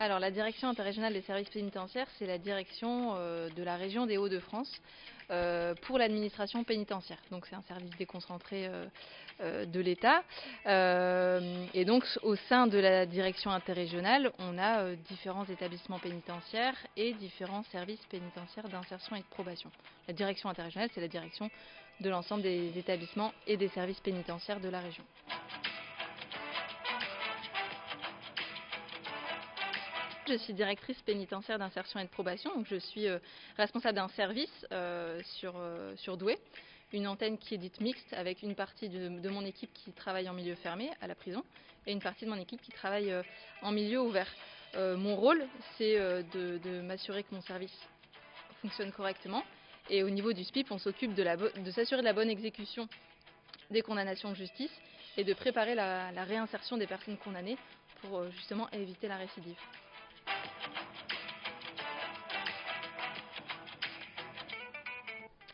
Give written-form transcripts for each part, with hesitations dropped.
Alors, la direction interrégionale des services pénitentiaires, c'est la direction de la région des Hauts-de-France pour l'administration pénitentiaire. Donc, c'est un service déconcentré de l'État. Et donc, au sein de la direction interrégionale, on a différents établissements pénitentiaires et différents services pénitentiaires d'insertion et de probation. La direction interrégionale, c'est la direction de l'ensemble des établissements et des services pénitentiaires de la région. Je suis directrice pénitentiaire d'insertion et de probation, donc je suis responsable d'un service sur Douai, une antenne qui est dite mixte avec une partie de mon équipe qui travaille en milieu fermé à la prison et une partie de mon équipe qui travaille en milieu ouvert. Mon rôle, c'est de m'assurer que mon service fonctionne correctement et au niveau du SPIP, on s'occupe de s'assurer de la bonne exécution des condamnations de justice et de préparer la réinsertion des personnes condamnées pour justement éviter la récidive.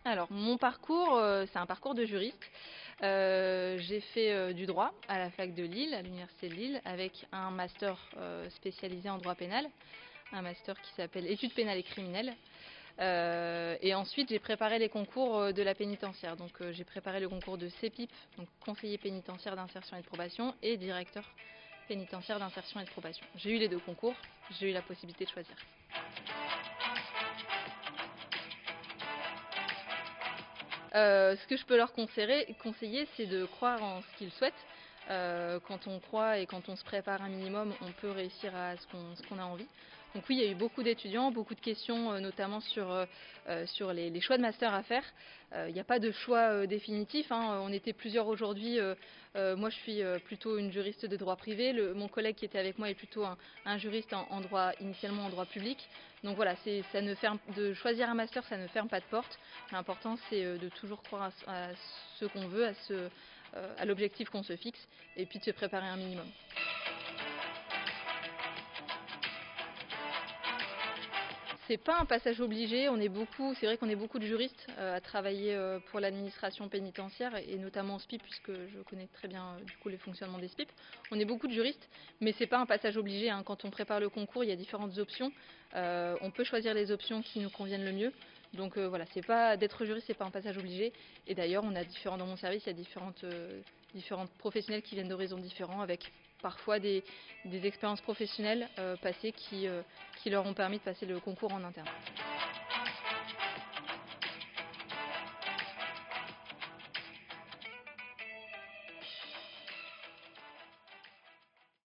Alors, mon parcours, c'est un parcours de juriste. J'ai fait du droit à la fac de Lille, à l'université de Lille, avec un master spécialisé en droit pénal, un master qui s'appelle études pénales et criminelles. Et ensuite, j'ai préparé les concours de la pénitentiaire. Donc, j'ai préparé le concours de CPIP, donc conseiller pénitentiaire d'insertion et de probation, et directeur pénitentiaire d'insertion et de probation. J'ai eu les deux concours, j'ai eu la possibilité de choisir. Ce que je peux leur conseiller, c'est de croire en ce qu'ils souhaitent. Quand on croit et quand on se prépare un minimum, on peut réussir à ce qu'on a envie. Donc oui, il y a eu beaucoup d'étudiants, beaucoup de questions, notamment sur les choix de master à faire. Il n'y a pas de choix définitif, hein. On était plusieurs aujourd'hui. Moi, je suis plutôt une juriste de droit privé. Mon collègue qui était avec moi est plutôt un juriste en droit, initialement en droit public. Donc voilà, de choisir un master, ça ne ferme pas de porte. L'important, c'est de toujours croire à ce qu'on veut, à l'objectif qu'on se fixe, et puis de se préparer un minimum. C'est pas un passage obligé, c'est vrai qu'on est beaucoup de juristes à travailler pour l'administration pénitentiaire et notamment au SPIP puisque je connais très bien du coup les fonctionnements des SPIP. On est beaucoup de juristes, mais c'est pas un passage obligé, hein. Quand on prépare le concours, il y a différentes options. On peut choisir les options qui nous conviennent le mieux. Donc voilà, c'est pas d'être juriste, c'est pas un passage obligé. Et d'ailleurs, dans mon service, il y a différents professionnels qui viennent d'horizons différents avec parfois des expériences professionnelles passées qui leur ont permis de passer le concours en interne.